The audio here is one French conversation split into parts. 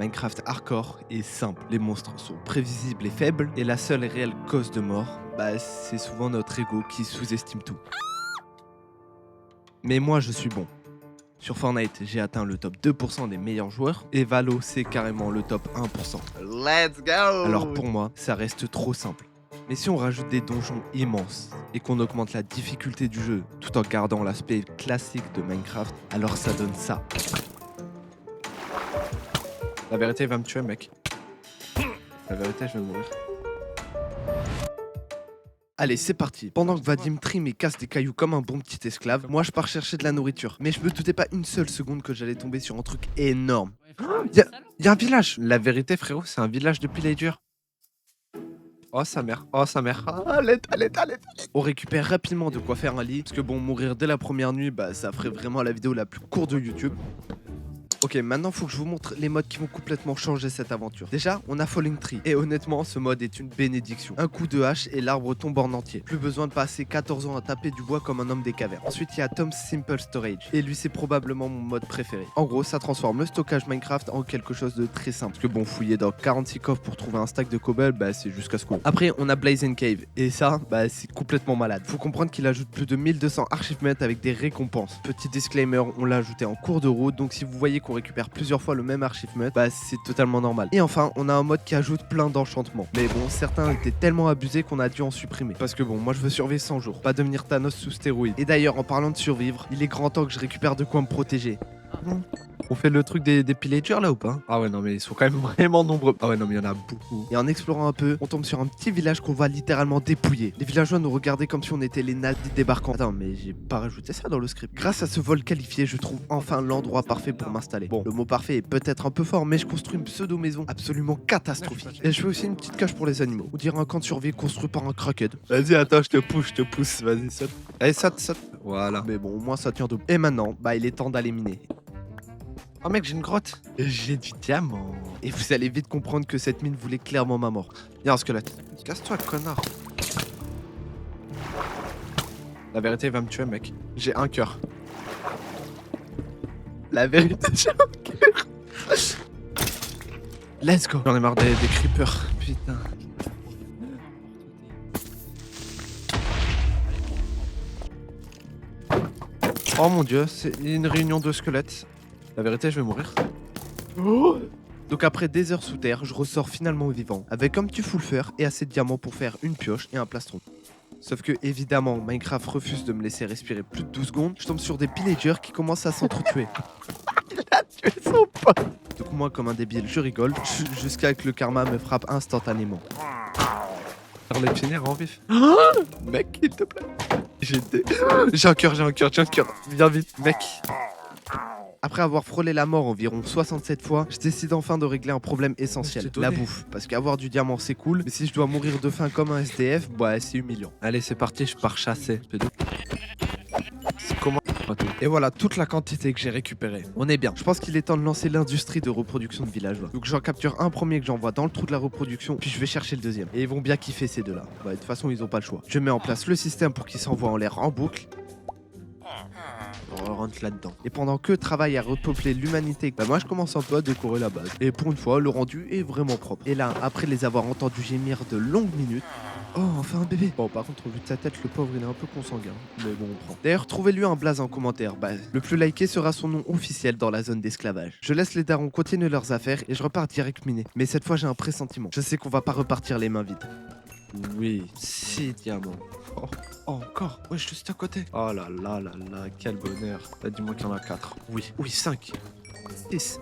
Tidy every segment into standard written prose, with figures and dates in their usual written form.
Minecraft hardcore est simple, les monstres sont prévisibles et faibles, et la seule et réelle cause de mort, c'est souvent notre ego qui sous-estime tout. Mais moi je suis bon. Sur Fortnite, j'ai atteint le top 2% des meilleurs joueurs, et Valo c'est carrément le top 1%. Let's go! Alors pour moi, ça reste trop simple. Mais si on rajoute des donjons immenses, et qu'on augmente la difficulté du jeu, tout en gardant l'aspect classique de Minecraft, alors ça donne ça. La vérité va me tuer, mec. La vérité, je vais mourir. Allez, c'est parti. Pendant que Vadim trime et casse des cailloux comme un bon petit esclave, moi je pars chercher de la nourriture. Mais je me doutais pas une seule seconde que j'allais tomber sur un truc énorme. Y a un village. La vérité, frérot, c'est un village de pillagers. Oh sa mère, oh sa mère. Ah, l'aide. On récupère rapidement de quoi faire un lit. Parce que bon, mourir dès la première nuit, ça ferait vraiment la vidéo la plus courte de YouTube. Ok, maintenant faut que je vous montre les modes qui vont complètement changer cette aventure. Déjà, on a Falling Tree. Et honnêtement, ce mode est une bénédiction. Un coup de hache et l'arbre tombe en entier. Plus besoin de passer 14 ans à taper du bois comme un homme des cavernes. Ensuite, il y a Tom's Simple Storage. Et lui, c'est probablement mon mode préféré. En gros, ça transforme le stockage Minecraft en quelque chose de très simple. Parce que bon, fouiller dans 46 coffres pour trouver un stack de cobble, c'est jusqu'à ce qu'on. Après, on a Blazing Cave. Et ça, c'est complètement malade. Faut comprendre qu'il ajoute plus de 1200 achievements avec des récompenses. Petit disclaimer, on l'a ajouté en cours de route. Donc si vous voyez qu'on récupère plusieurs fois le même achievement, c'est totalement normal. Et enfin, on a un mode qui ajoute plein d'enchantements. Mais bon, certains étaient tellement abusés qu'on a dû en supprimer. Parce que bon, moi je veux survivre 100 jours, pas devenir Thanos sous stéroïdes. Et d'ailleurs, en parlant de survivre, il est grand temps que je récupère de quoi me protéger. On fait le truc des pillagers là ou pas? Ah ouais, non, mais ils sont quand même vraiment nombreux. Ah ouais, non, mais il y en a beaucoup. Et en explorant un peu, on tombe sur un petit village qu'on va littéralement dépouiller. Les villageois nous regardaient comme si on était les nazis débarquants. Attends, mais j'ai pas rajouté ça dans le script. Grâce à ce vol qualifié, je trouve enfin l'endroit parfait pour m'installer. Bon, le mot parfait est peut-être un peu fort, mais je construis une pseudo-maison absolument catastrophique. Et je fais aussi une petite cage pour les animaux. On dirait un camp de survie construit par un crackhead. Vas-y, attends, je te pousse. Vas-y, saute. Allez, saute. Voilà. Mais bon, au moins ça tient debout. Et maintenant, il est temps d'aller miner. Oh mec, j'ai une grotte. J'ai du diamant. Et vous allez vite comprendre que cette mine voulait clairement ma mort. Y'a un squelette. Casse-toi, connard. La vérité va me tuer, mec. J'ai un cœur. La vérité, j'ai un cœur. Let's go. J'en ai marre des creepers. Putain. Oh mon dieu, c'est une réunion de squelettes. La vérité, je vais mourir. Donc après des heures sous terre, je ressors finalement au vivant, avec un petit full fer et assez de diamants pour faire une pioche et un plastron. Sauf que évidemment, Minecraft refuse de me laisser respirer plus de 12 secondes. Je tombe sur des pillagers qui commencent à s'entretuer. Il a tué son pote. Donc moi, comme un débile, je rigole, jusqu'à ce que le karma me frappe instantanément. Faire les finir en vif. Mec, s'il te plaît. J'ai un cœur. Viens vite, mec. Après avoir frôlé la mort environ 67 fois, je décide enfin de régler un problème essentiel, la bouffe. Parce qu'avoir du diamant c'est cool, mais si je dois mourir de faim comme un SDF, c'est humiliant. Allez, c'est parti, je pars chasser. Comment? Et voilà toute la quantité que j'ai récupérée. On est bien. Je pense qu'il est temps de lancer l'industrie de reproduction de villageois. Donc j'en capture un premier que j'envoie dans le trou de la reproduction, puis je vais chercher le deuxième. Et ils vont bien kiffer ces deux-là. De toute façon, ils ont pas le choix. Je mets en place le système pour qu'ils s'envoient en l'air en boucle. On rentre là-dedans. Et pendant que travaille à repeupler l'humanité, moi je commence un peu à décorer la base. Et pour une fois, le rendu est vraiment propre. Et là, après les avoir entendus gémir de longues minutes, oh, enfin un bébé. Bon, par contre, au vu de sa tête, le pauvre, il est un peu consanguin. Mais bon, on prend. D'ailleurs, trouvez-lui un blaze en commentaire. Le plus liké sera son nom officiel dans la zone d'esclavage. Je laisse les darons continuer leurs affaires et je repars direct miner. Mais cette fois, j'ai un pressentiment. Je sais qu'on va pas repartir les mains vides. Oui, 6 diamants. Oh, encore. Ouais, juste à côté. Oh là là, quel bonheur. Là, dis-moi qu'il y en a 4. Oui, 5. 6.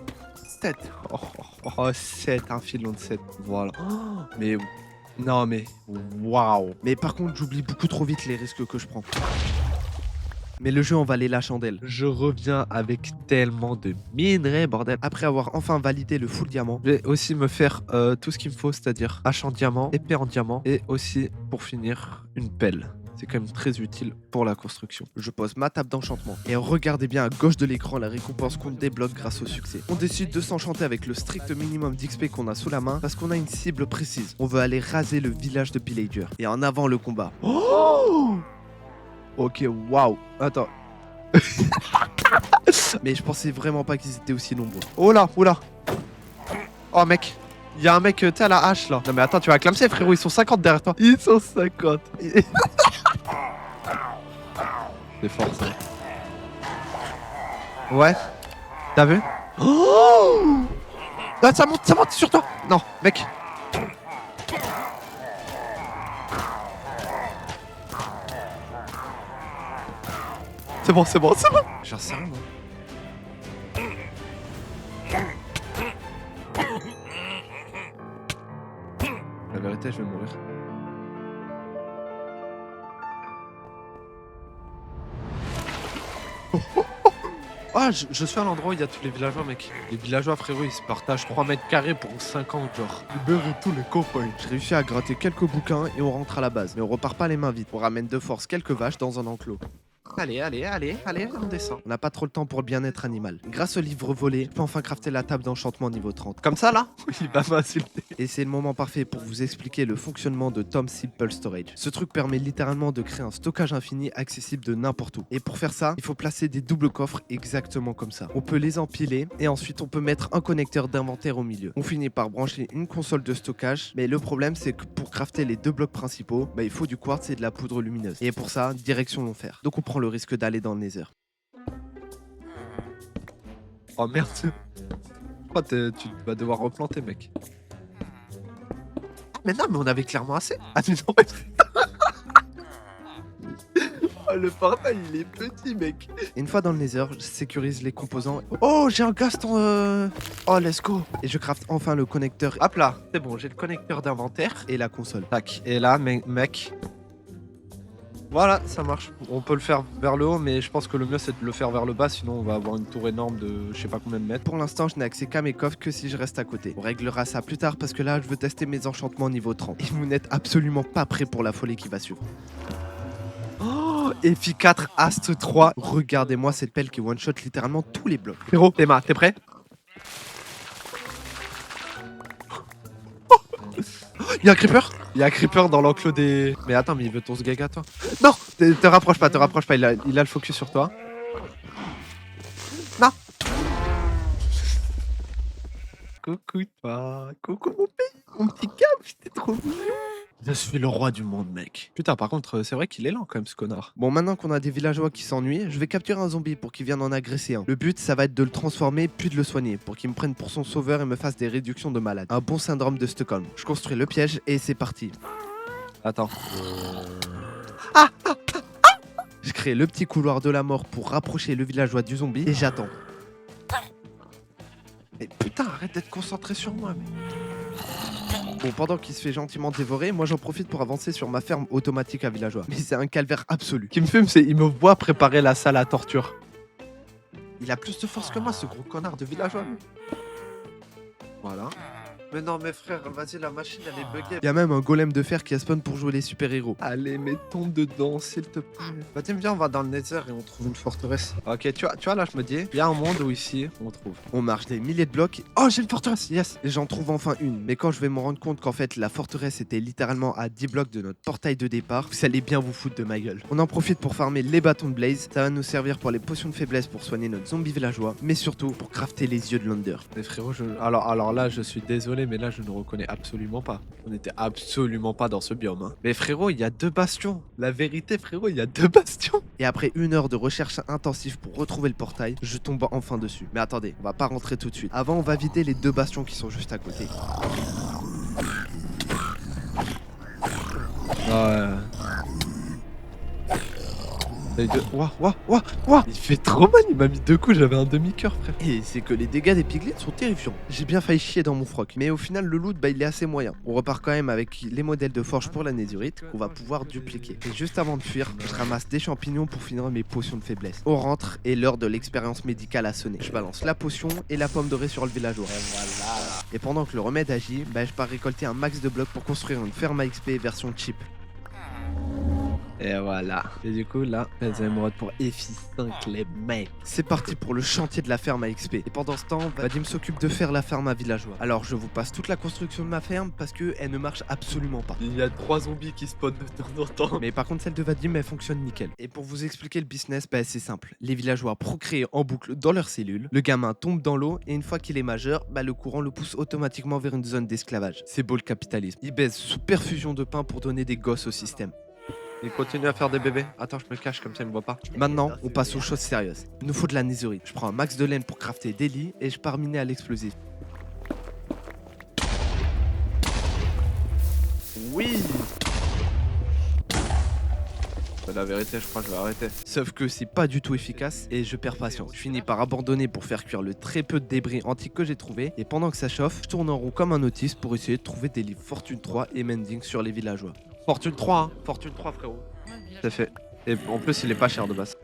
7. Oh, 7, un filon de 7. Voilà. Oh, mais... Non, mais... Waouh. Mais par contre, j'oublie beaucoup trop vite les risques que je prends. Mais le jeu en valait la chandelle. Je reviens avec tellement de minerais, bordel. Après avoir enfin validé le full diamant, je vais aussi me faire tout ce qu'il me faut, c'est-à-dire hache en diamant, épée en diamant, et aussi, pour finir, une pelle. C'est quand même très utile pour la construction. Je pose ma table d'enchantement. Et regardez bien à gauche de l'écran la récompense qu'on débloque grâce au succès. On décide de s'enchanter avec le strict minimum d'XP qu'on a sous la main parce qu'on a une cible précise. On veut aller raser le village de pillagers. Et en avant le combat. Oh! Ok, waouh. Attends. Mais je pensais vraiment pas qu'ils étaient aussi nombreux. Oh là, oh là. Oh mec, il y a un mec, tu sais, à la hache là. Non mais attends, tu vas clamser frérot, ils sont 50 derrière toi. Ils sont 50. C'est fort ça. Ouais. T'as vu? Oh ah, ça monte sur toi. Non, mec. C'est bon. J'en sais rien, moi. La vérité, je vais mourir. Ah, je suis à l'endroit où il y a tous les villageois, mec. Les villageois, frérot, ils se partagent 3 mètres carrés pour 50, genre. Libérez tous les copains. J'ai réussi à gratter quelques bouquins et on rentre à la base. Mais on repart pas les mains vides. On ramène de force quelques vaches dans un enclos. Allez, on descend. On n'a pas trop le temps pour le bien-être animal. Grâce au livre volé, je peux enfin crafter la table d'enchantement niveau 30. Comme ça, là? Il va m'insulter. Et c'est le moment parfait pour vous expliquer le fonctionnement de Tom Simple Storage. Ce truc permet littéralement de créer un stockage infini accessible de n'importe où. Et pour faire ça, il faut placer des doubles coffres exactement comme ça. On peut les empiler et ensuite on peut mettre un connecteur d'inventaire au milieu. On finit par brancher une console de stockage, mais le problème c'est que pour crafter les deux blocs principaux, il faut du quartz et de la poudre lumineuse. Et pour ça, direction l'enfer. Donc on prend le risque d'aller dans le Nether. Oh merde. Je crois que tu vas devoir replanter, mec. Mais non, mais on avait clairement assez. Ah mais non, oh, le portail, il est petit, mec. Une fois dans le Nether, je sécurise les composants. Oh, j'ai un Gaston. Oh, let's go. Et je craft enfin le connecteur. Hop là, c'est bon, j'ai le connecteur d'inventaire et la console. Tac. Et là, mec. Voilà, ça marche. On peut le faire vers le haut, mais je pense que le mieux c'est de le faire vers le bas, sinon on va avoir une tour énorme de je sais pas combien de mètres. Pour l'instant, je n'ai accès qu'à mes coffres que si je reste à côté. On réglera ça plus tard parce que là, je veux tester mes enchantements niveau 30. Et vous n'êtes absolument pas prêts pour la folie qui va suivre. Oh, Epi 4, Ast 3. Regardez-moi cette pelle qui one-shot littéralement tous les blocs. Frérot, t'es prêt? Il y a un creeper dans l'enclos des... Mais attends, mais il veut ton sgaga, toi. Non, te rapproche pas, il a le focus sur toi. Non. Coucou toi, coucou mon pays, mon petit cap, t'es trop mignon. Je suis le roi du monde, mec. Putain, par contre, c'est vrai qu'il est lent quand même, ce connard. Bon, maintenant qu'on a des villageois qui s'ennuient, je vais capturer un zombie pour qu'il vienne en agresser un. Le but, ça va être de le transformer puis de le soigner pour qu'il me prenne pour son sauveur et me fasse des réductions de malade. Un bon syndrome de Stockholm. Je construis le piège et c'est parti. Attends. Je crée le petit couloir de la mort pour rapprocher le villageois du zombie et j'attends. Mais putain, arrête d'être concentré sur moi, mec. Bon, pendant qu'il se fait gentiment dévorer, moi j'en profite pour avancer sur ma ferme automatique à villageois. Mais c'est un calvaire absolu. Ce qui me fume, c'est il me voit préparer la salle à torture. Il a plus de force que moi, ce gros connard de villageois. Voilà. Mais non, mes frères, vas-y, la machine, elle est buggée. Il y a même un golem de fer qui a spawn pour jouer les super-héros. Allez, mettons dedans, s'il te plaît. Vas-y, viens, on va dans le Nether et on trouve une forteresse. Ok, tu vois, là, je me dis, il y a un monde où ici, on trouve. On marche des milliers de blocs. Oh, j'ai une forteresse, yes. Et j'en trouve enfin une. Mais quand je vais me rendre compte qu'en fait, la forteresse était littéralement à 10 blocs de notre portail de départ, vous allez bien vous foutre de ma gueule. On en profite pour farmer les bâtons de blaze. Ça va nous servir pour les potions de faiblesse pour soigner notre zombie villageois, mais surtout pour crafter les yeux de l'Under. Mais frérot, alors là, je suis désolé, mais là, je ne reconnais absolument pas. On n'était absolument pas dans ce biome. Hein. Mais frérot, il y a 2 bastions. La vérité, frérot, il y a 2 bastions. Et après 1 heure de recherche intensive pour retrouver le portail, je tombe enfin dessus. Mais attendez, on va pas rentrer tout de suite. Avant, on va vider les 2 bastions qui sont juste à côté. Ouais. Ouah. Il fait trop mal, il m'a mis 2 coups, j'avais un demi-cœur, frère. Et c'est que les dégâts des piglets sont terrifiants. J'ai bien failli chier dans mon froc. Mais au final, le loot, il est assez moyen. On repart quand même avec les modèles de forge pour la netherite qu'on va pouvoir dupliquer. Et juste avant de fuir, je ramasse des champignons pour finir mes potions de faiblesse. On rentre et l'heure de l'expérience médicale a sonné. Je balance la potion et la pomme dorée sur le villageois. Et pendant que le remède agit, je pars récolter un max de blocs pour construire une ferme à XP version cheap. Et voilà. Et du coup, là, les émeraudes pour FI5, les mecs. C'est parti pour le chantier de la ferme à XP. Et pendant ce temps, Vadim s'occupe de faire la ferme à villageois. Alors je vous passe toute la construction de ma ferme parce que elle ne marche absolument pas. Il y a 3 zombies qui spawnent de temps en temps. Mais par contre celle de Vadim elle fonctionne nickel. Et pour vous expliquer le business, bah, c'est simple. Les villageois procréent en boucle dans leurs cellules, le gamin tombe dans l'eau et une fois qu'il est majeur, bah, le courant le pousse automatiquement vers une zone d'esclavage. C'est beau le capitalisme. Il baise sous perfusion de pain pour donner des gosses au système. Il continue à faire des bébés. Attends, je me cache comme ça, il me voit pas. Maintenant, on passe aux choses sérieuses. Il nous faut de la netherite. Je prends un max de laine pour crafter des lits et je pars miner à l'explosif. Oui. La vérité, je crois que je vais arrêter. Sauf que c'est pas du tout efficace et je perds patience. Je finis par abandonner pour faire cuire le très peu de débris antiques que j'ai trouvé. Et pendant que ça chauffe, je tourne en rond comme un autiste pour essayer de trouver des livres Fortune 3 et Mending sur les villageois. Fortune 3, hein. Fortune 3, frérot. C'est fait. Et en plus, il est pas cher de base.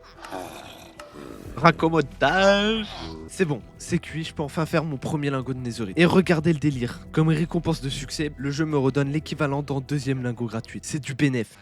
Raccommodage. C'est bon, c'est cuit, je peux enfin faire mon premier lingot de netherite. Et regardez le délire. Comme récompense de succès, le jeu me redonne l'équivalent d'un deuxième lingot gratuit. C'est du bénéf.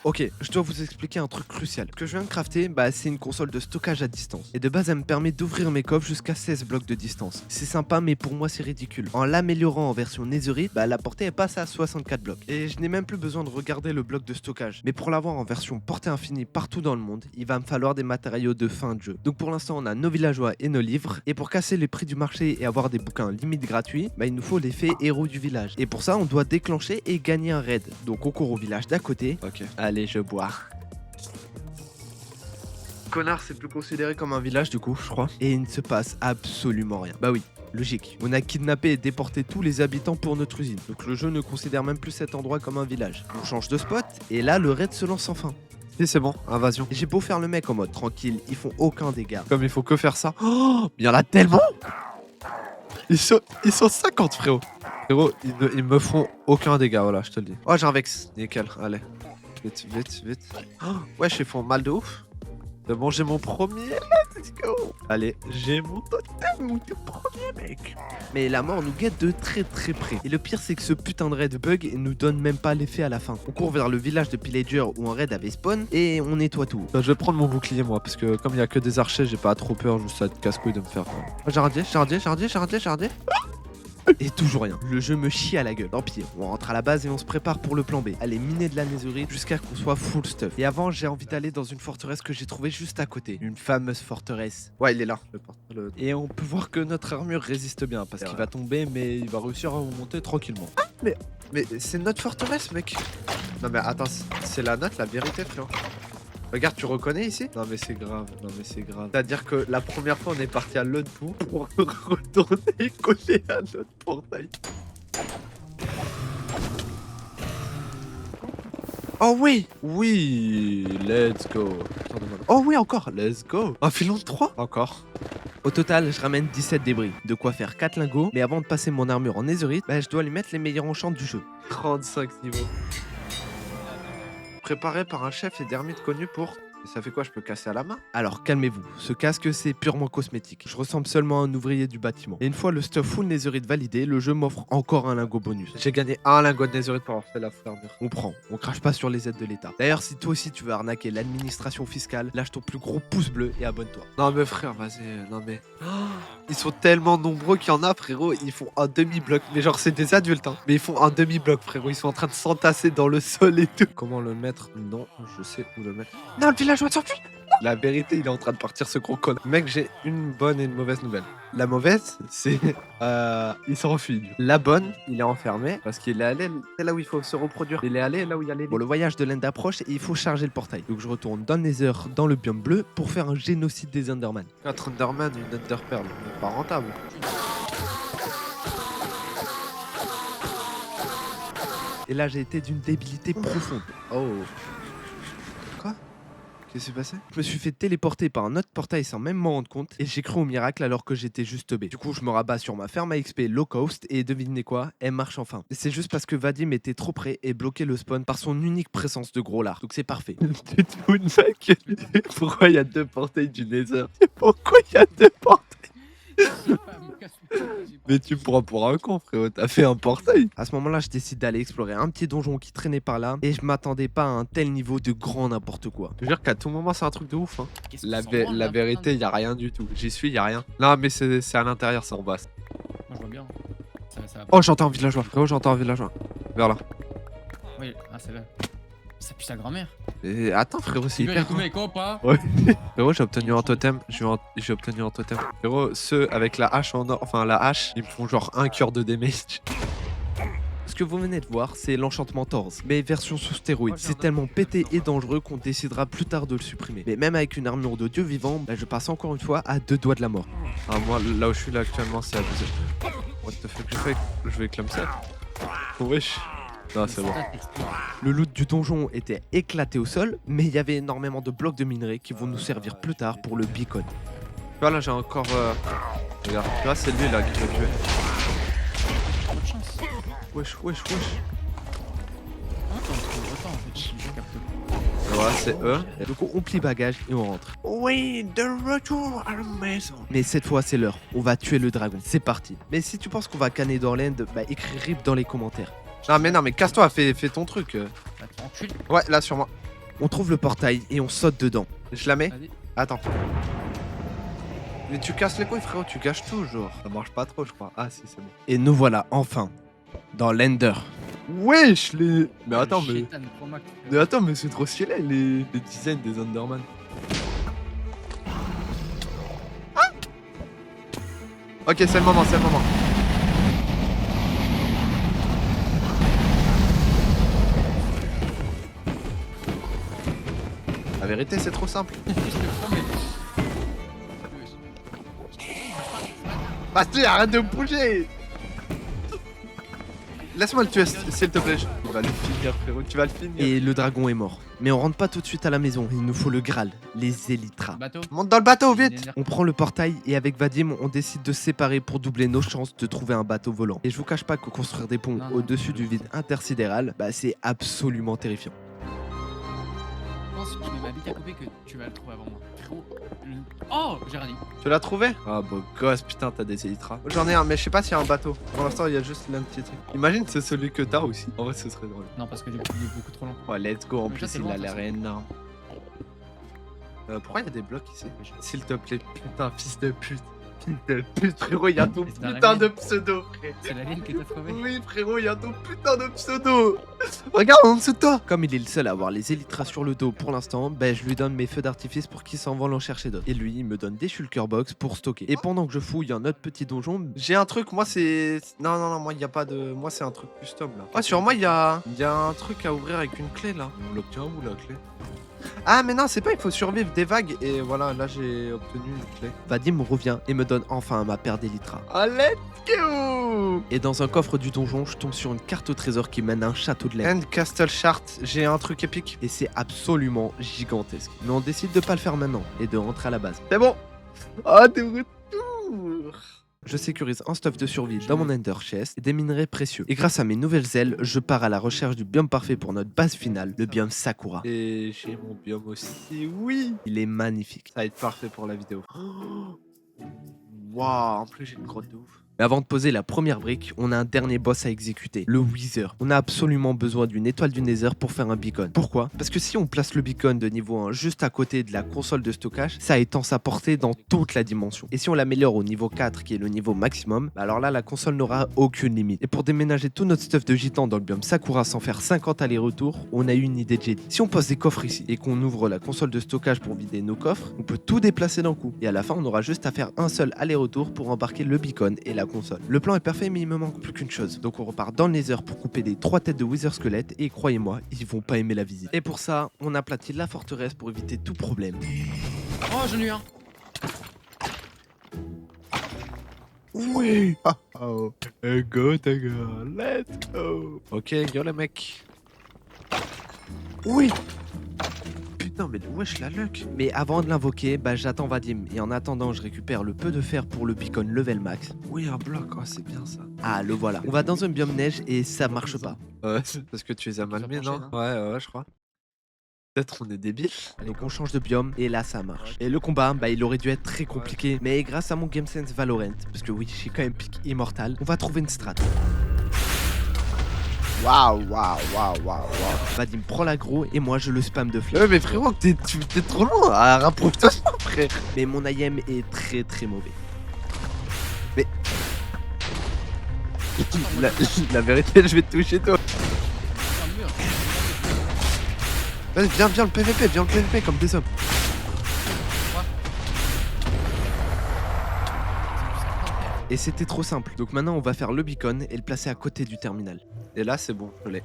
Ok, je dois vous expliquer un truc crucial. Ce que je viens de crafter, bah, c'est une console de stockage à distance. Et de base, elle me permet d'ouvrir mes coffres jusqu'à 16 blocs de distance. C'est sympa, mais pour moi, c'est ridicule. En l'améliorant en version netherite, bah, la portée est passée à 64 blocs. Et je n'ai même plus besoin de regarder le bloc de stockage. Mais pour l'avoir en version portée infinie partout dans le monde, il va me falloir des matériaux de fin de jeu. Donc pour l'instant, on a nos villageois et nos livres. Et pour casser les prix du marché et avoir des bouquins limite gratuits, bah, il nous faut l'effet héros du village. Et pour ça, on doit déclencher et gagner un raid. Donc on court au village d'à côté. Ok. Allez, je bois. Connard, c'est plus considéré comme un village du coup, je crois. Et il ne se passe absolument rien. Bah oui, logique. On a kidnappé et déporté tous les habitants pour notre usine. Donc le jeu ne considère même plus cet endroit comme un village. On change de spot et là le raid se lance enfin. Si, c'est bon, invasion. Et j'ai beau faire le mec en mode tranquille, ils font aucun dégât. Comme il faut que faire ça. Oh, il y en a tellement. Ils sont 50, frérot. Frérot, ils me font aucun dégât, voilà, je te le dis. Oh, j'ai un vex. Nickel, allez. Vite, vite, vite. Oh, ouais, ils font mal de ouf. De manger mon premier, let's go. Allez, j'ai mon totem, mon tout premier, mec. Mais la mort nous guette de très très près. Et le pire c'est que ce putain de raid bug et nous donne même pas l'effet à la fin. On court vers le village de pillager où un raid avait spawn et on nettoie tout. Je vais prendre mon bouclier, moi, parce que comme il y a que des archers, j'ai pas trop peur, juste à être casse-couille de me faire. Oh, jardier. Et toujours rien. Le jeu me chie à la gueule. Tant pis, on rentre à la base et on se prépare pour le plan B. Aller miner de la netherite jusqu'à qu'on soit full stuff. Et avant, j'ai envie d'aller dans une forteresse que j'ai trouvée juste à côté. Une fameuse forteresse. Ouais, il est là. Et on peut voir que notre armure résiste bien parce qu'il va tomber, mais il va réussir à remonter tranquillement. Mais c'est notre forteresse, mec. Non, mais attends, c'est la note, la vérité, frérot. Regarde, tu reconnais ici? Non mais c'est grave, C'est-à-dire que la première fois on est parti à l'autre bout pour retourner coller à notre portail. Oh oui! Oui, let's go. Oh oui, encore, let's go. Un filon de 3? Encore. Au total, je ramène 17 débris. De quoi faire 4 lingots, mais avant de passer mon armure en netherite, bah, je dois lui mettre les meilleurs enchants du jeu. 35 niveaux. Préparé par un chef et d'ermite connu pour... Et ça fait quoi, je peux casser à la main? Alors calmez-vous, ce casque c'est purement cosmétique. Je ressemble seulement à un ouvrier du bâtiment. Et une fois le stuff full netherite validé, le jeu m'offre encore un lingot bonus. J'ai gagné un lingot de netherite pour avoir fait la full armure. On prend, on crache pas sur les aides de l'État. D'ailleurs, si toi aussi tu veux arnaquer l'administration fiscale, lâche ton plus gros pouce bleu et abonne-toi. Non mais frère, vas-y, non mais... Oh, ils sont tellement nombreux qu'il y en a, frérot, ils font un demi-bloc. Mais genre, c'est des adultes, hein. Mais ils font un demi-bloc, frérot. Ils sont en train de s'entasser dans le sol et tout. Comment le mettre? Non, je sais où le mettre. Non, le villageois s'enfuit. La vérité, il est en train de partir, ce gros con. Mec, j'ai une bonne et une mauvaise nouvelle. La mauvaise, c'est... il s'enfuit. La bonne, il est enfermé parce qu'il est allé... C'est là où il faut se reproduire. Il est allé là où il y a les... Bon, le voyage de l'End approche et il faut charger le portail. Donc je retourne dans le Nether, dans le biome bleu, pour faire un génocide des Enderman. 4 Enderman, une Enderpearl. Pas rentable. Et là, j'ai été d'une débilité profonde. Oh. Quoi? Qu'est-ce qui s'est passé? Je me suis fait téléporter par un autre portail sans même m'en rendre compte et j'ai cru au miracle alors que j'étais juste B. Du coup, je me rabats sur ma ferme à XP low cost et devinez quoi, elle marche enfin. Et c'est juste parce que Vadim était trop près et bloquait le spawn par son unique présence de gros lard. Donc c'est parfait. Tu te fous de mec? Pourquoi il y a 2 portails du Nether? Pourquoi il y a 2 portails? Mais tu me prends pour un con, frérot. T'as fait un portail. À ce moment-là, je décide d'aller explorer un petit donjon qui traînait par là et je m'attendais pas à un tel niveau de grand n'importe quoi. Je veux dire qu'à tout moment, c'est un truc de ouf. Hein. Qu'est-ce qu'on La, s'en vé- branle, la là, vérité, putain y a rien du tout. J'y suis, y a rien. Non, mais c'est à l'intérieur, c'est en bas. Moi je vois bien. Ça va Oh, j'entends un villageois. Frérot, j'entends un villageois. Vers là. Oui, ah c'est là. Ça pue sa grand-mère. Et attends, frérot, c'est Tu veux aller hyper. tous mes copains? Frérot, j'ai obtenu un totem. J'ai obtenu un totem. Frérot, ceux avec la hache en or, enfin la hache, ils me font genre un cœur de damage. Ce que vous venez de voir, c'est l'enchantement Torse, mais version sous stéroïdes. Oh, j'ai un C'est tellement pété et dangereux qu'on décidera plus tard de le supprimer. Mais même avec une armure de dieu vivant, bah, je passe encore une fois à 2 doigts de la mort. Ah, moi, là où je suis là actuellement, c'est abusé. What the fuck, je vais comme ça. Wesh. Non, c'est bon. Le loot du donjon était éclaté au sol, mais il y avait énormément de blocs de minerais qui vont nous servir plus tard pour le beacon. Tu vois, là, j'ai encore. Regarde, tu vois, c'est lui là qui m'a tué. Trop de chance. Wesh. Attends, en fait, je capte. Voilà, c'est eux. Et donc on plie bagages et on rentre. Oui, de retour à la maison. Mais cette fois c'est l'heure, on va tuer le dragon, c'est parti. Mais si tu penses qu'on va canner Dorland, bah écris RIP dans les commentaires. Non, mais casse-toi, fais ton truc. Bah, tu encules. Ouais, là, sur moi. On trouve le portail et on saute dedans. Je la mets. Vas-y. Attends. Mais tu casses les couilles, frérot, tu gâches toujours. Ça marche pas trop, je crois. Ah, si, c'est bon. Et nous voilà, enfin, dans l'Ender. Wesh, les. Mais attends, mais. Chétane, Chromac. Mais attends, mais c'est trop stylé les designs des Underman. Ah ok, c'est le moment. La vérité, c'est trop simple. Je te promets. Basti, arrête de bouger. Laisse-moi le tuer, s'il te plaît. Tu vas le finir, frérot, tu vas le finir. Et le dragon est mort. Mais on rentre pas tout de suite à la maison, il nous faut le Graal, les Elytras. Bateau. Monte dans le bateau, vite. On prend le portail et avec Vadim, on décide de se séparer pour doubler nos chances de trouver un bateau volant. Et je vous cache pas que construire des ponts Non, non. au-dessus du vide intersidéral, bah c'est absolument terrifiant. Je pense que je mets ma bite à couper que tu vas le trouver avant moi. Frérot. Oh, j'ai rien dit. Tu l'as trouvé? Ah beau gosse, putain, t'as des Elytras. J'en ai un, mais je sais pas s'il y a un bateau. Pour l'instant, il y a juste l'un petit truc. Imagine c'est celui que t'as aussi. En vrai, ce serait drôle. Non, parce que du coup, il est beaucoup trop long. Ouais, let's go. En Mais ça, plus, c'est il loin, a de toute l'air énorme. Pourquoi il y a des blocs ici? S'il te plaît, putain, fils de pute. Fils de pute, frérot, il y a ton Mais c'est dans la putain de mine. pseudo, frère. C'est la ligne que t'as trouvé. Oui, frérot, il y a ton putain de pseudo. Regarde en dessous de toi. Comme il est le seul à avoir les Elytras sur le dos pour l'instant, bah je lui donne mes feux d'artifice pour qu'il s'envole en chercher d'autres. Et lui, il me donne des shulker box pour stocker. Et pendant que je fouille un autre petit donjon, J'ai un truc, moi c'est. Non, moi il y a pas de. Moi c'est un truc custom là. Ouais, sur moi il y a un truc à ouvrir avec une clé là. On l'obtient où la clé? Ah, mais non, c'est pas, il faut survivre des vagues. Et voilà, là j'ai obtenu une clé. Vadim revient et me donne enfin ma paire d'Elytras. Ah, let's go! Et dans un coffre du donjon, je tombe sur une carte au trésor qui mène à un château de l'air. And Castle Chart, j'ai un truc épique. Et c'est absolument gigantesque. Mais on décide de pas le faire maintenant et de rentrer à la base. C'est bon. Ah, de retour. Je sécurise un stuff de survie dans mon Ender Chest et des minerais précieux. Et grâce à mes nouvelles ailes, je pars à la recherche du biome parfait pour notre base finale, le biome Sakura. Et j'ai mon biome aussi, oui. Il est magnifique. Ça va être parfait pour la vidéo. Waouh, en plus j'ai une grotte de ouf. Mais avant de poser la première brique, on a un dernier boss à exécuter, le Wither. On a absolument besoin d'une étoile du Nether pour faire un beacon. Pourquoi? Parce que si on place le beacon de niveau 1 juste à côté de la console de stockage, ça étend sa portée dans toute la dimension. Et si on l'améliore au niveau 4, qui est le niveau maximum, bah alors là, la console n'aura aucune limite. Et pour déménager tout notre stuff de gitan dans le biome Sakura sans faire 50 allers-retours, on a eu une idée de génie. Si on pose des coffres ici et qu'on ouvre la console de stockage pour vider nos coffres, on peut tout déplacer d'un coup. Et à la fin, on aura juste à faire un seul aller-retour pour embarquer le beacon et la console. Le plan est parfait, mais il me manque plus qu'une chose. Donc on repart dans le Nether pour couper des 3 têtes de Wither squelette et croyez-moi, ils vont pas aimer la visite. Et pour ça, on aplatit la forteresse pour éviter tout problème. Oh, j'en ai eu un. Oui. Oh. Go, ta gueule. Let's go. Ok, yo les mecs. Oui. Putain, mais wesh la luck. Mais avant de l'invoquer, bah j'attends Vadim. Et en attendant, je récupère le peu de fer pour le beacon level max. Oui, un bloc, oh, c'est bien ça. Ah, le voilà. On va dans un biome neige et ça marche pas. Ouais, parce que tu les as mal mis, non? plancher, Ouais, je crois. Peut-être on est débile. Donc on change de biome et là ça marche. Et le combat, bah il aurait dû être très compliqué, mais grâce à mon Game Sense Valorant, parce que oui, j'ai quand même pick immortal, on va trouver une strat. Waouh. Vadim prend l'aggro et moi je le spam de flèches. Ouais, mais frérot, t'es trop loin. Ah, rapproche-toi, frère. Mais mon IM est très mauvais. Mais la vérité, je vais te toucher toi. Un mur. Vas-y, viens le PVP comme des hommes. Et c'était trop simple. Donc maintenant on va faire le beacon et le placer à côté du terminal. Et là, c'est bon, je l'ai.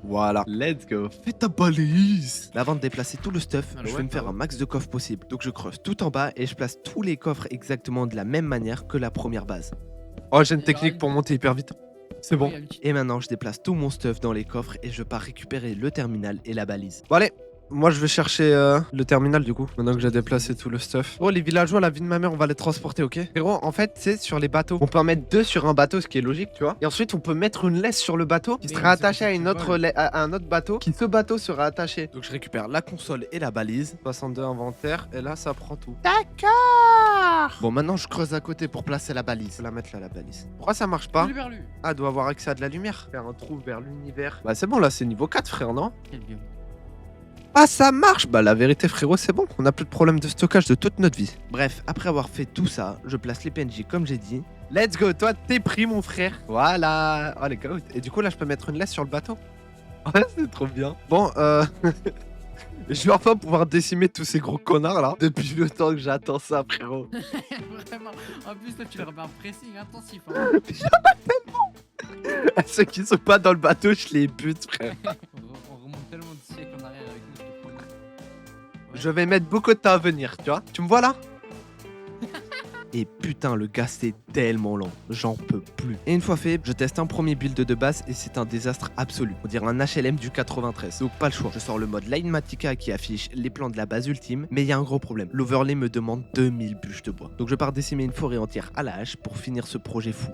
Voilà. Let's go. Fais ta balise. Là, avant de déplacer tout le stuff, Ah, je ouais, vais me faire un max de coffres possible. Donc je creuse tout en bas et je place tous les coffres exactement de la même manière que la première base. Oh, j'ai une technique pour monter hyper vite. C'est bon. Et maintenant je déplace tout mon stuff dans les coffres et je pars récupérer le terminal et la balise. Bon, allez. Moi, je vais chercher le terminal du coup, maintenant que j'ai déplacé tout le stuff. Oh, les villageois, la vie de ma mère, on va les transporter, ok? Frérot, en fait, c'est sur les bateaux. On peut en mettre 2 sur un bateau, ce qui est logique, tu vois. Et ensuite, on peut mettre une laisse sur le bateau qui Mais sera c'est attachée à, parce que une tu autre voles. à un autre bateau, qui ce bateau sera attaché. Donc je récupère la console et la balise. 62 inventaire, et là, ça prend tout. Bon, maintenant je creuse à côté pour placer la balise. Faut la mettre là, la balise. Pourquoi ça marche pas? Vers lui. Ah, doit avoir accès à de la lumière. Faire un trou vers l'univers. Bah, c'est bon, là, c'est niveau 4, frère, non? Quel biome. Ah, ça marche! Bah, la vérité, frérot, c'est bon. On a plus de problème de stockage de toute notre vie. Bref, après avoir fait tout ça, je place les PNJ comme j'ai dit. Let's go, toi, t'es pris, mon frère. Voilà. Oh, les gars. Et du coup, là, je peux mettre une laisse sur le bateau. Ouais, c'est trop bien. Bon, je vais enfin pouvoir décimer tous ces gros connards là. Depuis le temps que j'attends ça, frérot. Vraiment. En plus, toi, tu leur mets un pressing intensif. Hein. Ceux qui sont pas dans le bateau, je les bute, frère. On remonte tellement de siècles en arrière avec nous, je te promets. Je vais mettre beaucoup de temps à venir, tu vois. Tu me vois là? Et putain, le gars c'est tellement lent, j'en peux plus. Et une fois fait, je teste un premier build de base et c'est un désastre absolu. On dirait un HLM du 93, donc pas le choix. Je sors le mode Linematica qui affiche les plans de la base ultime, mais il y a un gros problème. L'overlay me demande 2000 bûches de bois. Donc je pars décimer une forêt entière à la hache pour finir ce projet fou.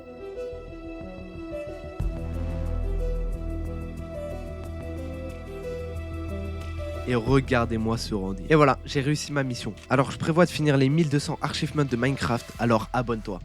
Et regardez-moi ce rendu. Et voilà, j'ai réussi ma mission. Alors je prévois de finir les 1200 achievements de Minecraft, alors abonne-toi.